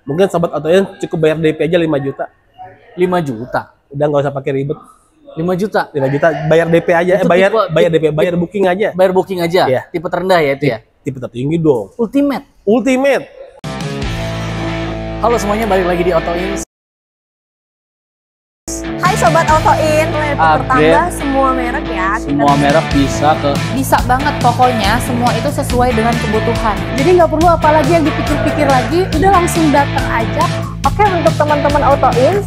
Mungkin sobat Autoin cukup bayar DP aja 5 juta. 5 juta. Udah nggak usah pakai ribet. 5 juta. 5 juta bayar DP aja, bayar DP, bayar booking aja. Bayar booking aja. Iya. Tipe terendah ya itu ya. Tipe tertinggi dong. Ultimate. Ultimate. Halo semuanya, balik lagi di Autoin. Hai Sobat Autoin, bertambah semua merek ya. Semua merek bisa banget, pokoknya semua itu sesuai dengan kebutuhan. Jadi nggak perlu apalagi yang dipikir-pikir lagi, udah langsung datang aja. Oke, untuk teman-teman Autoin,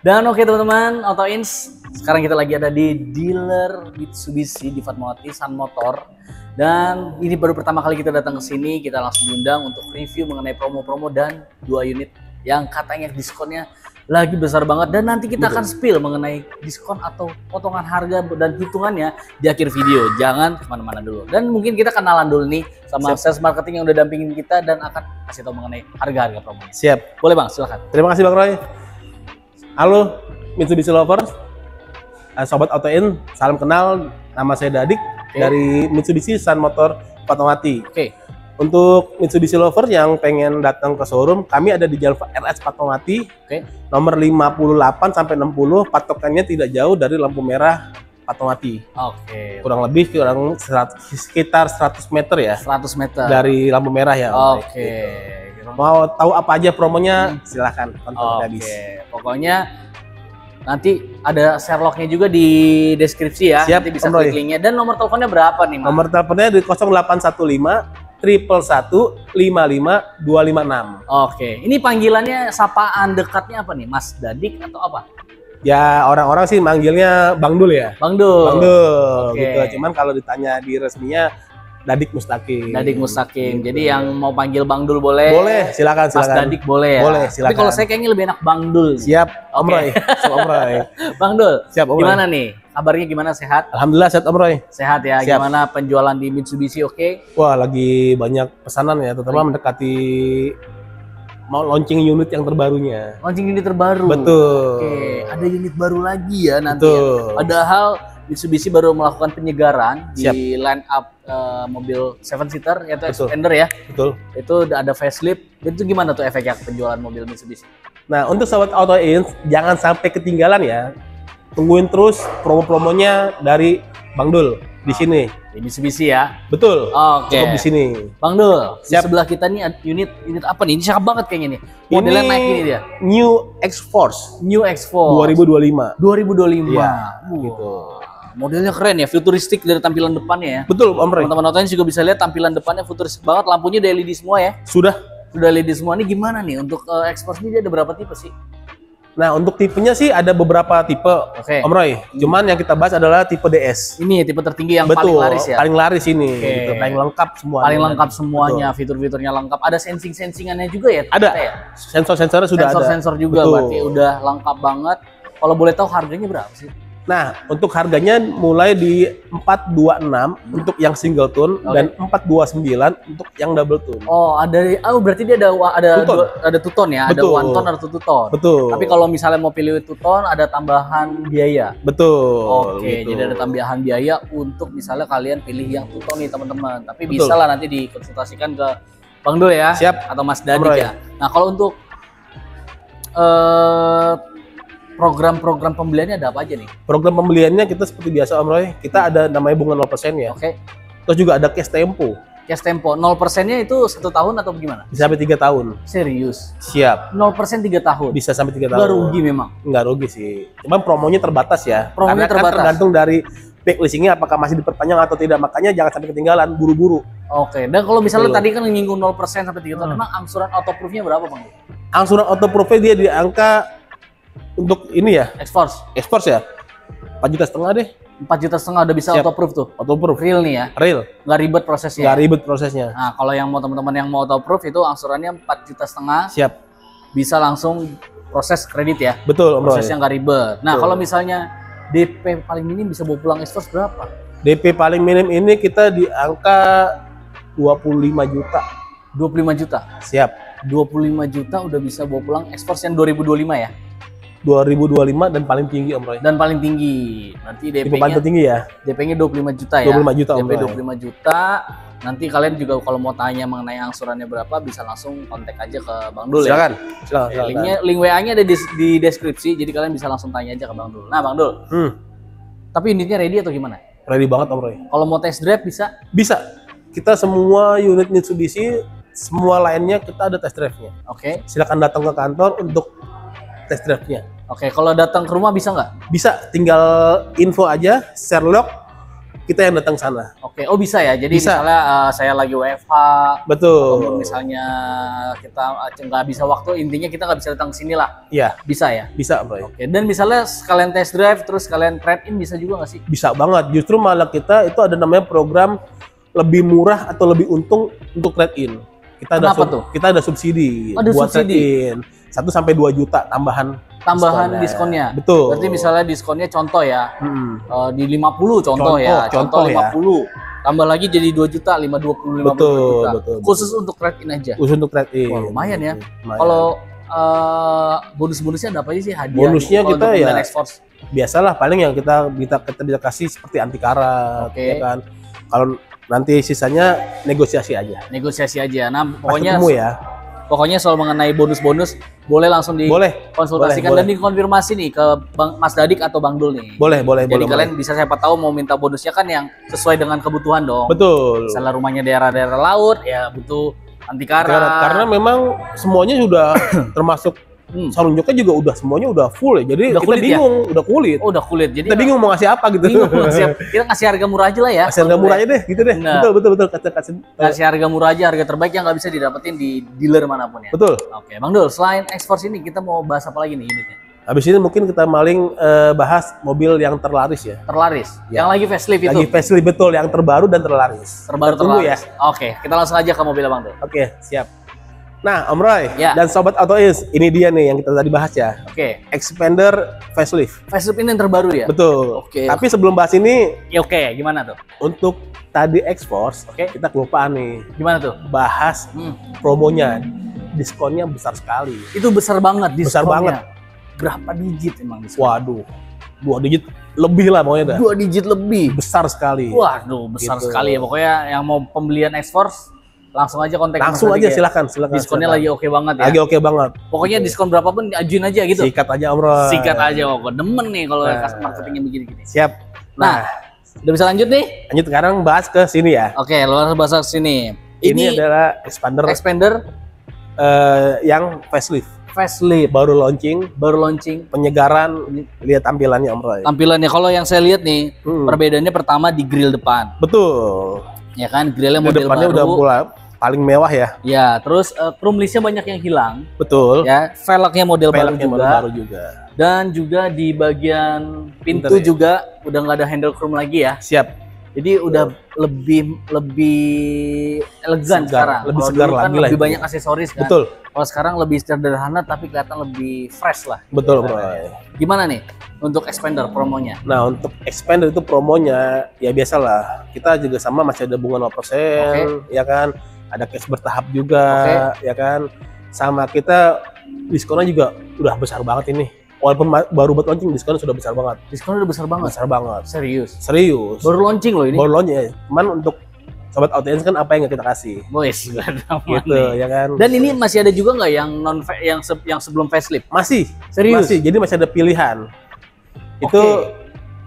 Dan oke teman-teman, Autoins, sekarang kita lagi ada di dealer Mitsubishi di Fatmawati Sun Motor. Dan ini baru pertama kali kita datang ke sini, kita langsung diundang untuk review mengenai promo-promo dan 2 unit yang katanya diskonnya lagi besar banget. Dan nanti kita akan spill mengenai diskon atau potongan harga dan hitungannya di akhir video. Jangan kemana-mana dulu. Dan mungkin kita kenalan dulu nih sama sales marketing yang udah dampingin kita dan akan kasih tahu mengenai harga-harga promo. Siap. Boleh Bang, silakan. Terima kasih Bang Roy. Halo Mitsubishi Lovers, Sobat Autoin, salam kenal, nama saya Dadik dari Mitsubishi Sun Motor Fatmawati. Untuk Mitsubishi Lovers yang pengen datang ke showroom, kami ada di Jalan RS Fatmawati, nomor 58 sampai 60, patokannya tidak jauh dari lampu merah Fatmawati. Kurang lebih sekitar 100 meter ya. 100 meter dari lampu merah ya. Mau tahu apa aja promonya, silahkan tonton habis. Pokoknya nanti ada Sherlocknya juga di deskripsi ya. Siap, nanti bisa klik linknya. Dan nomor teleponnya berapa nih, Mas? Nomor teleponnya di 0815 111 55 256. Ini panggilannya sapaan dekatnya apa nih, Mas Dadik atau apa? Ya orang-orang sih manggilnya Bang Dul ya. Bang Dul. Gitu. Cuman kalau ditanya di resminya Dadik Mustaqim. Dadik Mustaqim. Gitu. Jadi yang mau panggil Bang Dul boleh. Boleh, silakan. Mas Dadik boleh ya. Boleh, silakan. Tapi kalau saya kayaknya lebih enak Bang Dul. Siap, Om Roy. Siap, Om Roy. Bang Dul. Siap, Om Roy. Gimana nih? Kabarnya gimana, sehat? Alhamdulillah sehat Om Roy. Sehat ya. Siap. Gimana penjualan di Mitsubishi Wah, lagi banyak pesanan ya, terutama mendekati mau launching unit yang terbarunya. Launching unit terbaru. Betul. Ada unit baru lagi ya nanti. Betul. Ya. Padahal Mitsubishi baru melakukan penyegaran di line up mobil 7-seater yaitu Xpander ya. Betul. Itu ada facelift. Itu gimana tuh efeknya penjualan mobil Mitsubishi? Nah, untuk Sobat Autoin jangan sampai ketinggalan ya. Tungguin terus promo-promonya dari Bang Dul di sini. Di Mitsubishi ya. Betul. Cukup di sini. Bang Dul, di sebelah kita nih unit apa nih? Ini cakep banget kayaknya nih. Modelnya naik ini dia. New X-Force. New X-Force 2025. 2025. Iya, gitu. Modelnya keren ya, futuristik dari tampilan depannya ya. Betul, Om Roy. Teman-teman Autoin juga bisa lihat tampilan depannya futuristik banget, lampunya udah LED semua ya. Sudah LED semua. Ini gimana nih untuk X-Force ini dia ada berapa tipe sih? Nah, untuk tipenya sih ada beberapa tipe, Om Roy. Cuman yang kita bahas adalah tipe DS. Ini tipe tertinggi yang paling laris ya? Paling laris ini, gitu. Paling lengkap semuanya. Paling lengkap semuanya, fitur-fiturnya lengkap. Ada sensing-sensingannya juga ya? Ada. Sensor-sensornya sudah ada. Sensor-sensor juga berarti udah lengkap banget. Kalau boleh tahu harganya berapa sih? Nah, untuk harganya mulai di 426 untuk yang single tone dan 429 untuk yang double tone. Oh, berarti dia ada two tone ya, betul. Ada one tone, ada two tone. Betul. Tapi kalau misalnya mau pilih two tone ada tambahan biaya. Betul. Oke, jadi ada tambahan biaya untuk misalnya kalian pilih yang two tone nih teman-teman. Tapi bisa lah nanti dikonsultasikan ke Bang Dul ya. Siap. Atau Mas Dadik Bro, ya. Nah, kalau untuk program-program pembeliannya ada apa aja nih? Program pembeliannya kita seperti biasa Om Roy, kita ada namanya bunga 0% ya. Oke. Terus juga ada cash tempo. Cash tempo 0%-nya itu 1 tahun atau gimana? Bisa sampai 3 tahun. Serius? Siap. 0% 3 tahun? Bisa sampai 3 tahun. Nggak rugi memang? Nggak rugi sih. Cuman promonya terbatas ya. Promonya Karena kan terbatas. tergantung dari backlistingnya apakah masih diperpanjang atau tidak. Makanya jangan sampai ketinggalan, buru-buru. Oke. Dan kalau misalnya Betul. tadi kan nyinggung 0% sampai 3 tahun, emang angsuran autoproof-nya berapa Bang? Angsuran autoproof dia di angka untuk ini ya, X-Force? X-Force ya, 4,5 juta deh. 4,5 juta udah bisa Siap. autoproof tuh? Autoproof. Real nih ya? Real. Nggak ribet prosesnya? Nggak ribet prosesnya. Nah, kalau yang mau teman-teman yang mau autoproof itu angsurannya 4,5 juta, Siap. bisa langsung proses kredit ya? Betul Om Roy. Prosesnya nggak ribet. Nah, Betul. kalau misalnya DP paling minim bisa bawa pulang X-Force berapa? DP paling minim ini kita di angka 25 juta. 25 juta? Siap. 25 juta udah bisa bawa pulang X-Force yang 2025 ya? 2025 dan paling tinggi Om Roy. Dan paling tinggi. Nanti Tipe paling DP-nya tinggi ya. DP-nya 25 juta ya? 25 juta, Om DP Roy. 25 juta. Nanti kalian juga kalau mau tanya mengenai angsurannya berapa bisa langsung kontak aja ke Bang Dul ya. Silakan. Silakan. Oke, link WA-nya ada di deskripsi, jadi kalian bisa langsung tanya aja ke Bang Dul. Nah, Bang Dul, tapi unitnya ready atau gimana? Ready banget Om Roy. Kalau mau test drive bisa? Bisa. Kita semua unit Mitsubishi, semua lainnya kita ada test drive-nya. Oke. Silakan datang ke kantor untuk test drive-nya. Oke, kalau datang ke rumah bisa nggak? Bisa, tinggal info aja, share log, kita yang datang sana. Oke, oh bisa ya. Jadi Bisa. misalnya saya lagi WFH, atau Betul. misalnya kita nggak bisa waktu, intinya kita nggak bisa datang ke sini lah. Iya, Bisa ya? bisa Om Roy. Oke, dan misalnya sekalian test drive, terus sekalian trade-in bisa juga nggak sih? Bisa banget. Justru malah kita itu ada namanya program lebih murah atau lebih untung untuk trade-in. Kita ada Kenapa tuh? kita ada subsidi Ada buat subsidi? trade-in. 1 sampai 2 juta tambahan Diskonnya. Betul. Berarti misalnya diskonnya contoh ya, Hmm. di 50 contoh ya, Contoh ya. 50. Tambah lagi jadi 2 juta, 20 Betul, juta. betul. Khusus untuk trade-in aja. Khusus untuk trade-in. Wah, lumayan ya. Lumayan. Kalau bonus-bonusnya ada apa aja sih hadiah? Bonusnya kalau kita untuk ya pembelian X-Force? biasalah paling yang kita bisa kasih seperti anti karat, Oke. ya kan. Kalau nanti sisanya negosiasi aja. Negosiasi aja. Nah, Pas pokoknya ketemu ya. pokoknya soal mengenai bonus-bonus boleh langsung Boleh. dikonsultasikan boleh, dan dikonfirmasi nih ke Bang Mas Dadik atau Bang Dul nih. Boleh. Jadi kalian bisa siapa tahu mau minta bonusnya kan yang sesuai dengan kebutuhan dong. Betul. Misalnya rumahnya daerah-daerah laut ya butuh anti karat. Karena memang semuanya sudah termasuk sarung joknya juga udah semuanya udah full ya. Jadi Udah kita kulit ya? bingung, udah kulit. Oh, udah kulit. Jadi Kita bingung mau ngasih apa gitu. bingung kita ngasih harga murah aja lah ya. Kasih harga murah aja deh, gitu deh. Nah. Betul. Kasih. Ngasih harga murah aja, harga terbaik yang nggak bisa didapetin di dealer manapun ya. Betul. Oke, Bang Dul, selain X-Force ini kita mau bahas apa lagi nih unitnya? Habis ini mungkin kita maling bahas mobil yang terlaris ya. Terlaris. Ya. Yang lagi facelift itu. Lagi facelift betul, yang terbaru dan terlaris. Terbaru Kita tunggu terlaris. Oke, kita langsung aja ke mobil Bang Dul. Oke, siap. Nah, Om Roy Ya. dan Sobat Autois, ini dia nih yang kita tadi bahas ya. Oke, Expander facelift. facelift ini yang terbaru ya? Betul. Oke. Tapi sebelum bahas ini, Ya, oke, gimana tuh? untuk tadi X-Force, Oke. kita kelupaan nih Gimana tuh? bahas promonya. Diskonnya besar sekali. Itu besar banget Besar diskonnya. Berapa digit emang diskon? Waduh, 2 digit lebih lah pokoknya dah. 2 digit lebih. Besar sekali. Waduh, besar Gitu. sekali ya. Pokoknya yang mau pembelian X-Force langsung aja kontak Langsung Mas aja Dadik ya. silakan. Diskonnya lagi oke banget ya. Lagi oke banget. Pokoknya diskon berapapun ajuin aja gitu. Sikat aja Om Roy. Sikat aja kok. Gue demen nih kalau Nah. marketingnya begini-gini. Siap. Nah, udah bisa lanjut nih? Lanjut sekarang bahas ke sini ya. Oke, luar bahasa sini. Ini adalah expander Expander yang facelift. facelift Baru launching, baru launching. penyegaran, lihat tampilannya Om Roy. Tampilannya kalau yang saya lihat nih, perbedaannya pertama di grill depan. Betul. Ya kan, grillnya Di model depannya baru. udah paling mewah ya. Ya, terus chrome listnya banyak yang hilang. Betul. Ya, velgnya model baru Peleknya juga. baru juga. Dan juga di bagian pintu Pintu ya? juga udah nggak ada handle chrome lagi ya. Siap. Jadi udah lebih elegan Segar, sekarang. lebih Kalau segar dulu kan lagi lah lebih itu. banyak aksesoris kan. Betul. Kalau sekarang lebih sederhana tapi kelihatan lebih fresh lah. Betul Om Roy. Gimana nih untuk expander promonya? Nah, untuk expander itu promonya ya biasalah. Kita juga sama masih ada bunga 0%, ya kan? Ada cash bertahap juga, ya kan? Sama kita diskonnya juga udah besar banget ini. Walaupun baru buat launching diskonnya sudah besar banget. Diskonnya udah besar banget. Besar banget. Serius. Serius. Baru launching loh ini. Baru launching ya. Cuman untuk Sobat Audiens kan apa yang kita kasih. Boys, Gitu ya kan. Dan ini masih ada juga nggak yang yang sebelum facelift? Masih. Serius? Masih. Jadi masih ada pilihan. Itu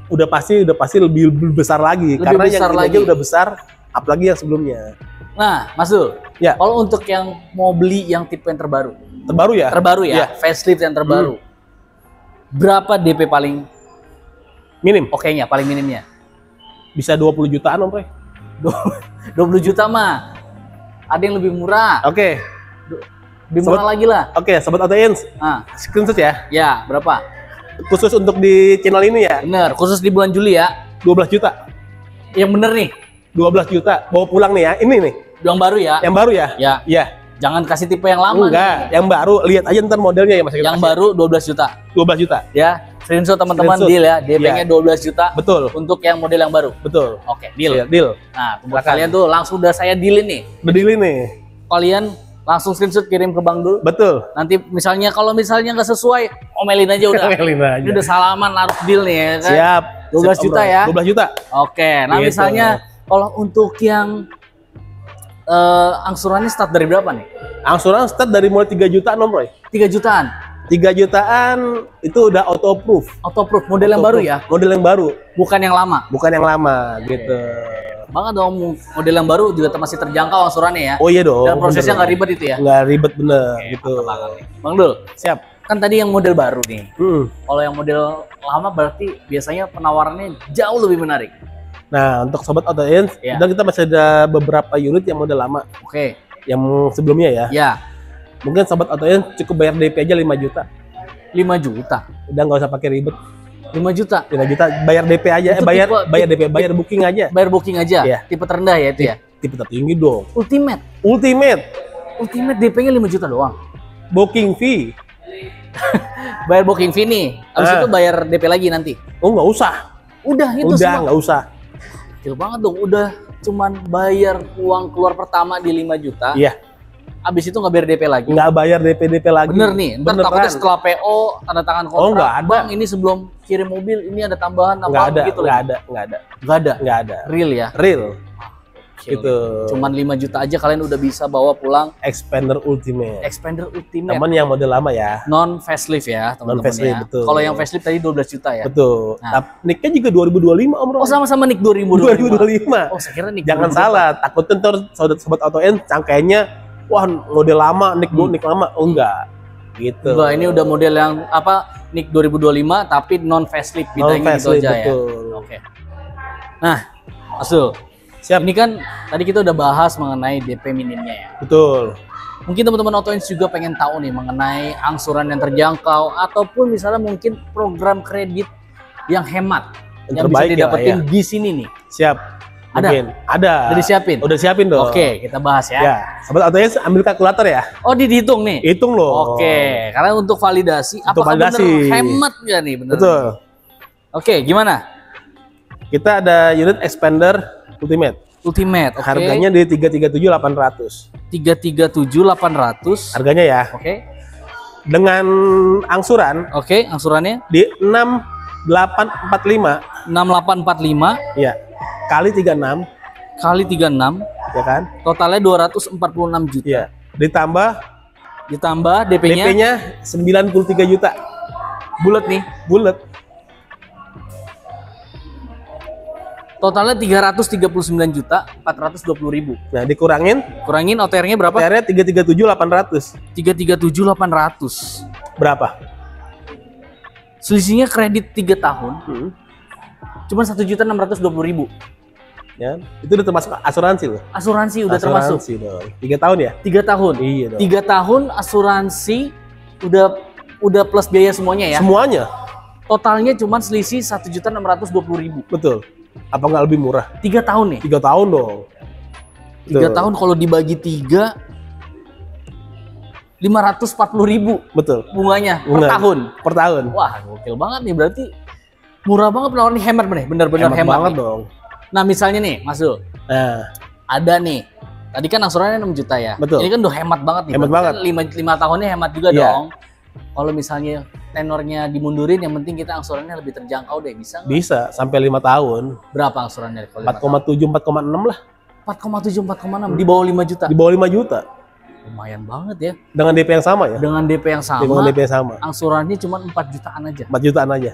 udah pasti lebih besar lagi karena besar yang ini aja udah besar, apalagi yang sebelumnya. Nah, Mas Zul, Ya. kalau untuk yang mau beli yang tipe yang terbaru, Terbaru ya? facelift yang terbaru, berapa DP paling Minim. oke-nya, paling minimnya? Bisa 20 jutaan Om Roy. 20 juta mah. Ada yang lebih murah. Oke. Lebih murah lagi lah. Oke, Sobat Audiens, Ah, screenshot ya. ya, berapa? Khusus untuk di channel ini ya, Bener, khusus di bulan Juli ya. 12 juta. Yang bener nih, 12 juta bawa pulang nih ya. Ini nih, yang baru ya. yang baru ya? Ya, Iya. jangan kasih tipe yang lama Enggak, nih. yang baru. Lihat aja ntar modelnya ya Mas. Yang baru 12 juta. 12 juta. Ya, screenshot teman-teman, Screenshot. deal ya. DP-nya Iya. 12 juta Betul. untuk yang model yang baru. Betul. Oke, deal. Iya, deal. Nah, buat Silakan. kalian tuh langsung udah saya dealin nih. Berdiri nih. Kalian langsung screenshot kirim ke Bang Dul. Betul. Nanti misalnya kalau misalnya nggak sesuai, omelin aja udah. Omelin aja. Ini udah salaman naruh deal nih ya kan. Siap. 12 Siap, juta Om Roy. ya. 12 juta. Oke, nah Gitu. misalnya kalau untuk yang angsurannya start dari berapa nih? Angsuran start dari mulai 3 jutaan Om Roy. 3 jutaan. 3 jutaan itu udah auto approve. Auto proof model yang baru ya, Model yang baru, bukan yang lama. bukan yang lama gitu. Banget dong, model yang baru juga masih terjangkau angsurannya ya. Oh iya dong. Dan prosesnya bener. nggak ribet itu ya. Nggak ribet bener gitu. Bang Dul, Siap. kan tadi yang model baru nih. Hmm. Kalau yang model lama berarti biasanya penawarannya jauh lebih menarik. Nah, untuk Sobat Audiens, Ya. kita masih ada beberapa unit yang model lama, Oke, yang sebelumnya ya. ya Mungkin Sobat Audiens cukup bayar DP aja 5 juta. 5 juta. Udah nggak usah pakai ribet. 5 juta. 5 juta bayar DP aja, Itu bayar tipe- bayar booking aja. Bayar booking aja. Iya. Tipe terendah ya itu ya. Tipe tertinggi dong. Ultimate. Ultimate Ultimate DP-nya 5 juta doang. booking fee. Bayar booking fee nih. Habis Ah. itu bayar DP lagi nanti. Oh nggak usah. Udah itu Udah semua. nggak usah. Kecil banget dong. Udah cuman bayar uang keluar pertama di 5 juta. Iya. Habis itu nggak bayar DP lagi. Nggak bayar DP lagi. Bener nih. Ntar Beneran. takutnya setelah PO tanda tangan kontrak. Oh, nggak ada. Bang, ini sebelum kirim mobil ini ada tambahan Nggak apa ada, gitu nggak loh. ada, nggak ada, Nggak ada. nggak ada. Real ya. Real. Gokil. Gitu. Cuman 5 juta aja kalian udah bisa bawa pulang Expander Ultimate. Expander Ultimate. Teman yang model lama ya. Non facelift ya, teman-teman Non-facelift, ya. betul. Kalau yang facelift tadi 12 juta ya. Betul. Nah. Tapi nicknya juga 2025 Om Roy. Oh, sama-sama Nick 2025. 2025. Oh, saya kira Nick Jangan 2024. salah, takutnya ntar sobat Auto N cangkainya wah model lama, nick nick lama. Oh enggak. Gitu. Enggak, ini udah model yang apa Nick 2025 tapi non facelift, bedanya gitu Non-facelift, aja betul. ya. Oke. Nah, Asul, Siap. ini kan tadi kita udah bahas mengenai DP minimnya ya. Betul. Mungkin teman-teman Autoins juga pengen tahu nih mengenai angsuran yang terjangkau ataupun misalnya mungkin program kredit yang hemat yang bisa terbaik ya, didapetin ya. di sini nih. Siap. Ada? Mungkin. Ada. Udah disiapin? Udah siapin dong. Oke, kita bahas ya. Ya, sobat Auto N ambil kalkulator ya. Oh, dihitung nih. Hitung loh. Oke, karena untuk validasi apakah validasi. bener hemat nggak nih bener? Betul. Oke, gimana? Kita ada unit expander Ultimate. Ultimate, oke. Harganya di 337.800. 337.800. Harganya ya. Oke. Dengan angsuran Oke, angsurannya di 6845 6845 ya. Kali 36 kali 36 ya kan? totalnya 246 juta. Iya. Ditambah DP-nya DP-nya 93 juta. bulat nih. Bulat. Totalnya 339 juta 420 ribu. Nah, dikurangin Kurangin OTR-nya berapa? OTR-nya 337.800. 337.800. Berapa? Selisihnya kredit 3 tahun Hmm. cuma 1.620.000. Ya, itu udah termasuk asuransi loh. Asuransi udah termasuk. Asuransi dong. 3 tahun ya? 3 tahun. Iya dong. 3 tahun asuransi udah plus biaya semuanya ya. Semuanya. Totalnya cuma selisih 1.620.000. Betul. Apa nggak lebih murah? 3 tahun nih. 3 tahun dong. 3 Tuh. tahun kalau dibagi 3 540.000 Betul. bunganya per Bunga. tahun. Per tahun. Wah, gokil banget nih, berarti murah banget penawaran ini, hemat bener, bener-bener Hemat hemat banget nih. dong. Nah, misalnya nih, Mas Zul, Nah, ada nih. Tadi kan angsurannya 6 juta ya. Betul. Ini kan udah hemat banget nih. Hemat Berarti kan 5 tahunnya hemat juga Iya. dong. Kalau misalnya tenornya dimundurin, yang penting kita angsurannya lebih terjangkau deh, bisa nggak? bisa sampai 5 tahun. Berapa angsurannya? Kalau 5 tahun? 4,7 4,6 lah. 4,7, 4,6 di bawah 5 juta. Di bawah 5 juta. Lumayan banget ya. Dengan DP yang sama ya? Dengan DP yang sama. Dengan DP yang sama. Angsurannya cuma 4 jutaan aja. 4 jutaan aja.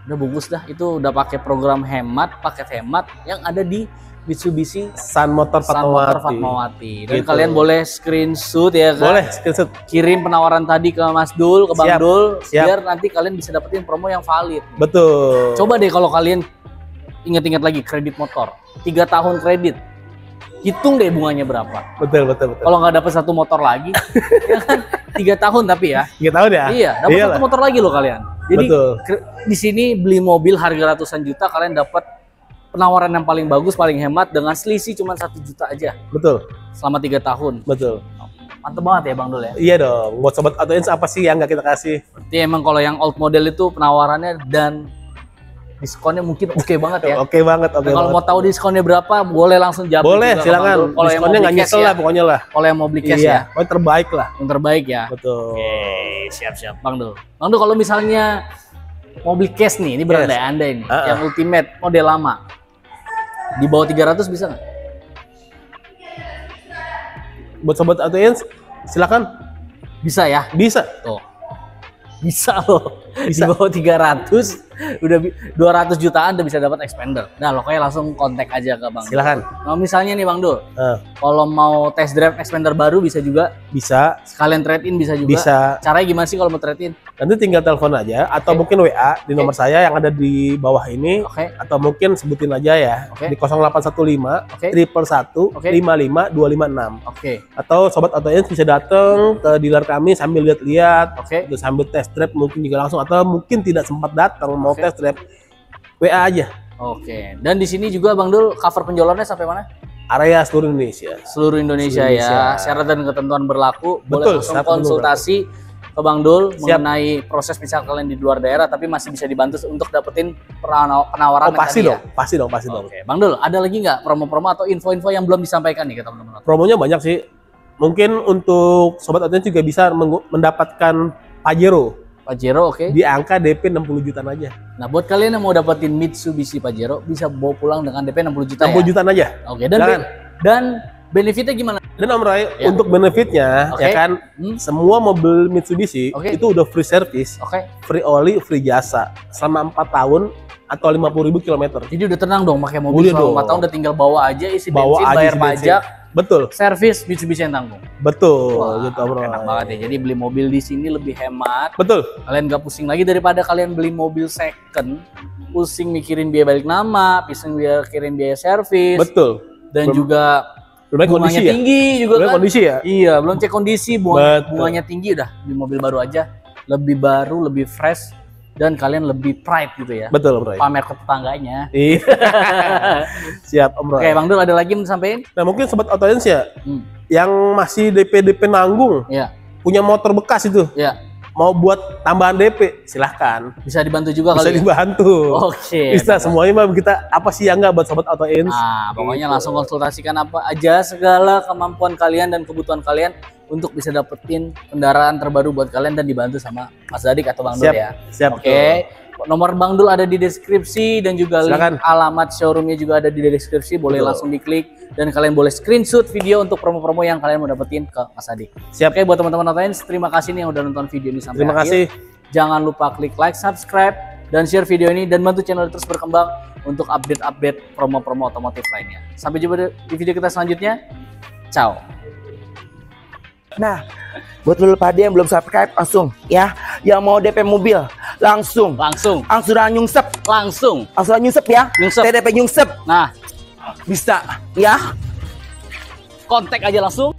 Udah bagus dah. Itu udah pakai program hemat, paket hemat yang ada di Mitsubishi Sun Motor Fatmawati. Dan Gitu. kalian boleh screenshot ya kan? Boleh screenshot. Kirim penawaran tadi ke Mas Dul, ke Bang Siap. Dul, Siap. biar nanti kalian bisa dapetin promo yang valid. Betul. Coba deh kalau kalian ingat-ingat lagi kredit motor, 3 tahun kredit, hitung deh bunganya berapa. Betul. Kalau nggak dapet satu motor lagi, ya kan 3 tahun tapi ya. 3 tahun ya? Iya, dapat Iyalah. satu motor lagi loh kalian. Jadi Betul. di sini beli mobil harga ratusan juta, kalian dapat penawaran yang paling bagus, paling hemat dengan selisih cuma 1 juta aja Betul. selama 3 tahun. Betul. Mantep banget ya Bang Dul ya. Iya dong. Buat sobat AutoIns apa sih yang nggak kita kasih? Berarti emang kalau yang old model itu penawarannya dan diskonnya mungkin oke banget ya. Oke banget. Dan kalau mau tahu diskonnya berapa, boleh langsung jawab. Boleh, silakan. Kalau yang mau Diskonnya nggak beli cash nyesel ya. lah pokoknya lah. Kalau yang mau beli cash ya, Iya. Pokoknya terbaik lah. yang terbaik ya. Betul. Oke, siap-siap Bang Dul. Bang Dul, kalau misalnya mau beli cash nih, ini berandai-andai nih, yang ultimate model lama. Di bawah 300 bisa nggak? Buat sobat AutoIns silakan. Bisa ya? Bisa. Tuh. Bisa loh. Bisa. Di bawah 300 udah 200 jutaan udah bisa dapat expander. Nah, lo kayak langsung kontak aja ke Bang Dul. Silakan. Nah, misalnya nih Bang Dul, Eh, kalau mau test drive expander baru bisa juga, bisa. sekalian trade in bisa juga. Bisa. Caranya gimana sih kalau mau trade in? Nanti tinggal telepon aja atau mungkin WA di nomor saya yang ada di bawah ini, Oke. atau mungkin sebutin aja ya Oke. di 0815 Oke. 111 Oke. 55 256. Oke. Atau sobat AutoIns bisa datang ke dealer kami sambil lihat-lihat, Oke. terus sambil test drive mungkin juga langsung, atau mungkin tidak sempat datang mau Oke. test drive, WA aja. Oke. Dan di sini juga Bang Dul cover penjualannya sampai mana? Area seluruh Indonesia. Seluruh Indonesia, Seluruh Indonesia. ya. Syarat dan ketentuan berlaku. Betul, Boleh langsung syarat dan konsultasi ke Bang Dul Siap. mengenai proses misal kalian di luar daerah tapi masih bisa dibantu untuk dapetin penawaran Oh pasti tadi dong, pasti dong, pasti ya. dong. Oke, Bang Dul, ada lagi nggak promo-promo atau info-info yang belum disampaikan nih ke teman-teman? Promonya banyak sih. Mungkin untuk sobat AutoIns juga bisa mendapatkan Pajero Pajero, oke. di angka DP 60 jutaan aja. Nah, buat kalian yang mau dapetin Mitsubishi Pajero bisa bawa pulang dengan DP 60 juta 60 ya. jutaan aja. Oke, dan Jangan. dan benefitnya gimana? Dan Om Roy, Ya. untuk benefitnya Oke. ya kan, semua mobil Mitsubishi Oke. itu udah free service, Oke. free oli, free jasa selama 4 tahun atau 50.000 km. Jadi udah tenang dong pakai mobil Udah selama 4 dong. tahun, udah tinggal bawa aja isi Bawa bensin, aja bayar isi bensin. pajak, Betul, servis Mitsubishi yang tanggung. betul Wah, gitu Om Roy. enak banget ya. Jadi beli mobil di sini lebih hemat. Betul, Kalian gak pusing lagi daripada kalian beli mobil second, pusing mikirin biaya balik nama, pusing mikirin biaya servis, betul. dan juga Belum bunganya kondisi ya. tinggi juga Belum kan. kondisi ya. Iya, belum cek kondisi, Betul. bunganya tinggi, udah beli mobil baru aja, lebih baru, lebih fresh, dan kalian lebih pride gitu ya. Betul Om Roy. Pamer ke tetangganya. Iya. Siap Om Roy. Oke, Bang Dul ada lagi yang mau disampaikan? Nah mungkin sobat AutoIns ya, Hmm. yang masih DP nanggung, Ya, punya motor bekas itu, ya, mau buat tambahan DP, silahkan. bisa dibantu juga Bisa kali ya? dibantu. Oke. Bisa semuanya mah kita apa sih yang nggak buat sobat AutoIns? Nah, pokoknya Gitu. langsung konsultasikan apa aja segala kemampuan kalian dan kebutuhan kalian untuk bisa dapetin kendaraan terbaru buat kalian dan dibantu sama Mas Dadik atau Bang Dul Siap, ya. siap. Oke. Nomor Bang Dul ada di deskripsi dan juga Silakan. link alamat showroomnya juga ada di deskripsi. Boleh Betul. langsung diklik dan kalian boleh screenshot video untuk promo-promo yang kalian mau dapetin ke Mas Dadik. Siap. Oke, buat teman-teman AutoIns, terima kasih nih yang udah nonton video ini sampai Terima akhir. kasih. Jangan lupa klik like, subscribe, dan share video ini dan bantu channel terus berkembang untuk update-update promo-promo otomotif lainnya. Sampai jumpa di video kita selanjutnya. Ciao. Nah, buat lu pada yang belum subscribe langsung ya, yang mau DP mobil langsung angsuran nyungsep ya, Nyungsep. TDP nyungsep Nah, bisa ya. kontak aja langsung.